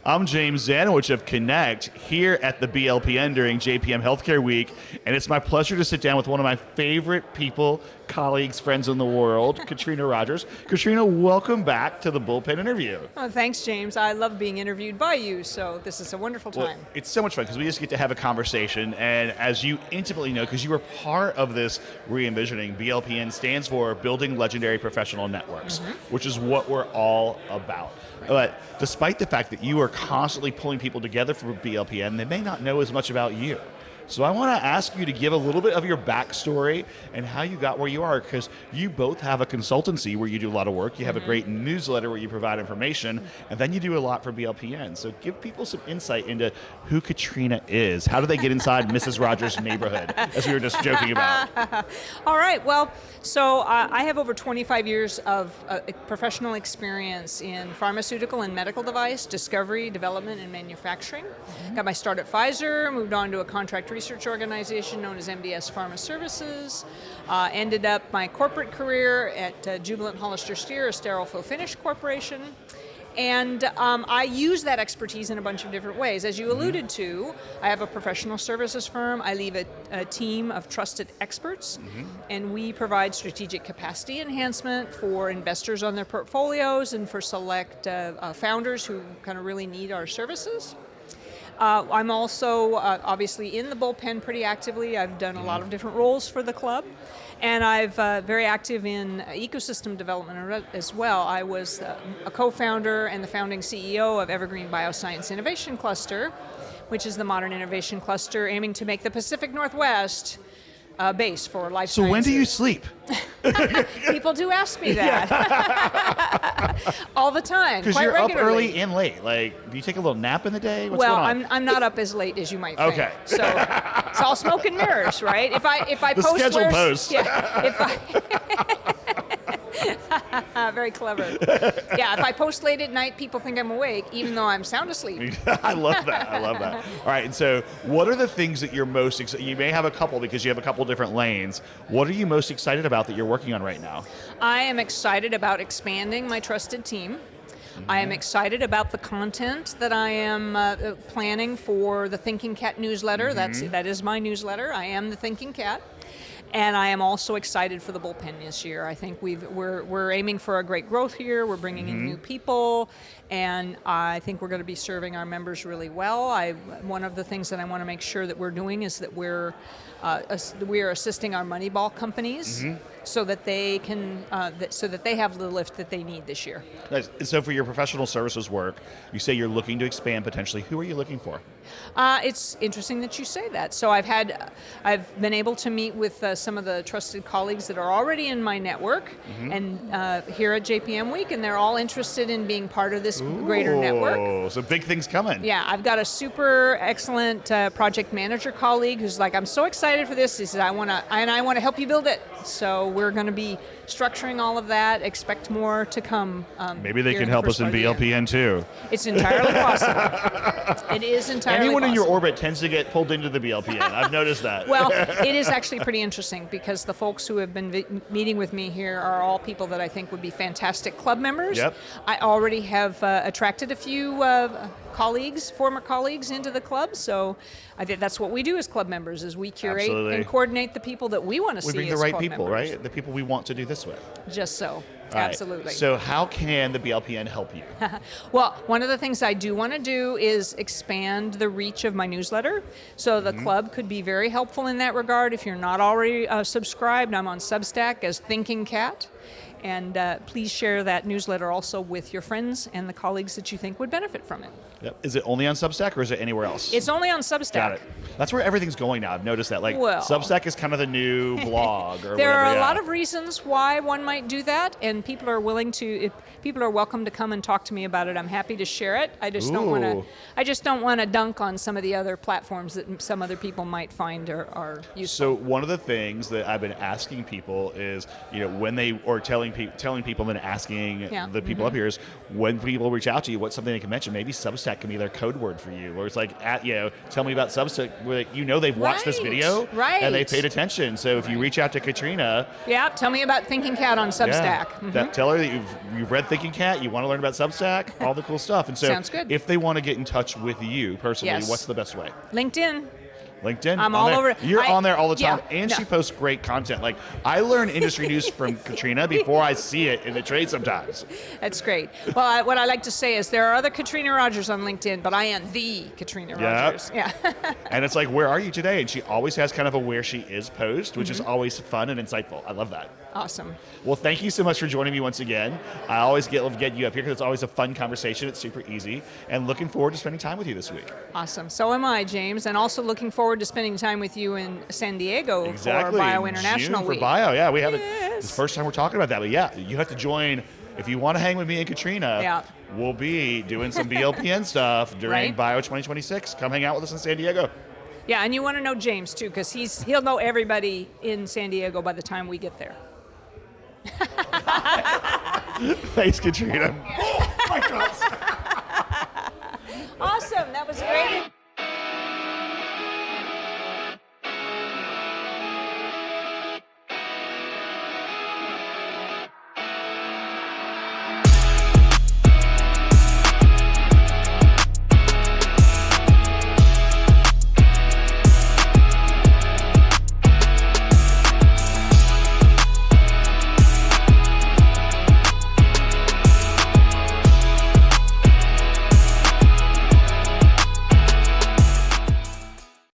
I'm James Zanewicz of Connect here at the BLPN during JPM Healthcare Week, and it's my pleasure to sit down with one of my favorite people, colleagues, friends in the world, Katrina Rogers. Katrina, welcome back to the Bullpen interview. Oh, thanks, James. I love being interviewed by you, so this is a wonderful time. Well, it's so much fun because we just get to have a conversation, and as you intimately know, because you were part of this re-envisioning, BLPN stands for Building Legendary Professional Networks, which is what we're all about. But despite the fact that you are constantly pulling people together for BLPN, they may not know as much about you. So I want to ask you to give a little bit of your backstory and how you got where you are, because you both have a consultancy where you do a lot of work. You have a great newsletter where you provide information, and then you do a lot for BLPN. So give people some insight into who Katrina is. How do they get inside Mrs. Rogers' neighborhood, as we were just joking about? All right, well, so I have over 25 years of professional experience in pharmaceutical and medical device, discovery, development, and manufacturing. Got my start at Pfizer, moved on to a contract research organization known as MDS Pharma Services, ended up my corporate career at Jubilant Hollister Steer, a sterile fill finish corporation. And I use that expertise in a bunch of different ways. As you alluded to, I have a professional services firm. I lead a team of trusted experts, and we provide strategic capacity enhancement for investors on their portfolios and for select founders who kind of really need our services. I'm also obviously in the bullpen pretty actively. I've done a lot of different roles for the club, and I've very active in ecosystem development as well. I was a co-founder and the founding CEO of Evergreen Bioscience Innovation Cluster, which is the modern innovation cluster aiming to make the Pacific Northwest base for life sciences. So when do you sleep? People do ask me that. All the time, Because quite you're regularly. up early and late. Like, do you take a little nap in the day? What's Well, going on? I'm not up as late as you might think. Okay. So it's all smoke and mirrors, right? If I The post schedule where's- post. Yeah. If I very clever. Yeah. If I post late at night, people think I'm awake, even though I'm sound asleep. I love that. I love that. All right. And so, what are the things that you're most excited? You may have a couple because you have a couple different lanes. What are you most excited about that you're working on right now? I am excited about expanding my trusted team. I am excited about the content that I am planning for the Thinking Cat newsletter. That is my newsletter. I am the Thinking Cat. And I am also excited for the bullpen this year. I think we're aiming for a great growth here. We're bringing in new people, and I think we're going to be serving our members really well. One of the things that I want to make sure that we're doing is that we are assisting our Moneyball companies so that they can so that they have the lift that they need this year. Nice. And so, for your professional services work, you say you're looking to expand potentially. Who are you looking for? It's interesting that you say that. So I've been able to meet with some of the trusted colleagues that are already in my network, and here at JPM Week, and they're all interested in being part of this greater network. Oh, so big things coming. Yeah, I've got a super excellent project manager colleague who's like, I'm so excited for this. He says, I want to help you build it. So we're going to be structuring all of that. Expect more to come. Maybe they can help us in BLPN too. It's entirely possible. It is entirely Anyone in your possible. orbit tends to get pulled into the BLPN. I've noticed that. Well, it is actually pretty interesting because the folks who have been meeting with me here are all people that I think would be fantastic club members. Yep. I already have attracted a few former colleagues into the club, so I think that's what we do as club members, is we curate Absolutely. and coordinate the people that we want to see we bring the as right club people, members. right? The people we want to do this with. Just so. All right. Absolutely. So how can the BLPN help you? Well, one of the things I do want to do is expand the reach of my newsletter. So the club could be very helpful in that regard. If you're not already subscribed, I'm on Substack as Thinking Cat. And please share that newsletter also with your friends and the colleagues that you think would benefit from it. Yep. Is it only on Substack or is it anywhere else? It's only on Substack. Got it. That's where everything's going now. I've noticed that. Like, Well. Substack is kind of the new blog or There whatever. are a yeah. lot of reasons why one might do that, and people are willing to. If people are welcome to come and talk to me about it. I'm happy to share it. I just don't want to. Ooh. I just don't want to dunk on some of the other platforms that some other people might find are useful. So one of the things that I've been asking people is, when they are telling telling people and then asking Yeah. the people up here is when people reach out to you, what's something they can mention? Maybe Substack can be their code word for you, or it's like tell me about Substack. Where they've watched this video and they paid attention. So if you reach out to Katrina, tell me about Thinking Cat on Substack. tell her that you've read Thinking Cat, you want to learn about Substack, all the cool stuff. And so Sounds good. if they want to get in touch with you personally, Yes. what's the best way? LinkedIn. I'm all there. over. You're on there all the time, Yeah, and no. she posts great content. Like, I learn industry news from Katrina before I see it in the trade sometimes. That's great. Well, what I like to say is there are other Katrina Rogers on LinkedIn, but I am the Katrina Rogers. Yeah. And it's like, where are you today? And she always has kind of a where she is post, which is always fun and insightful. I love that. Awesome. Well, thank you so much for joining me once again. I always love to get you up here because it's always a fun conversation. It's super easy. And looking forward to spending time with you this week. Awesome. So am I, James. And also looking forward to spending time with you in San Diego for Bio International June Week. for Bio. Yeah, we have it. Yes. It's the first time we're talking about that. But yeah, you have to join. If you want to hang with me and Katrina, we'll be doing some BLPN stuff during Bio 2026. Come hang out with us in San Diego. Yeah, and you want to know James, too, because he'll know everybody in San Diego by the time we get there. Thanks, Katrina. Awesome. That was great.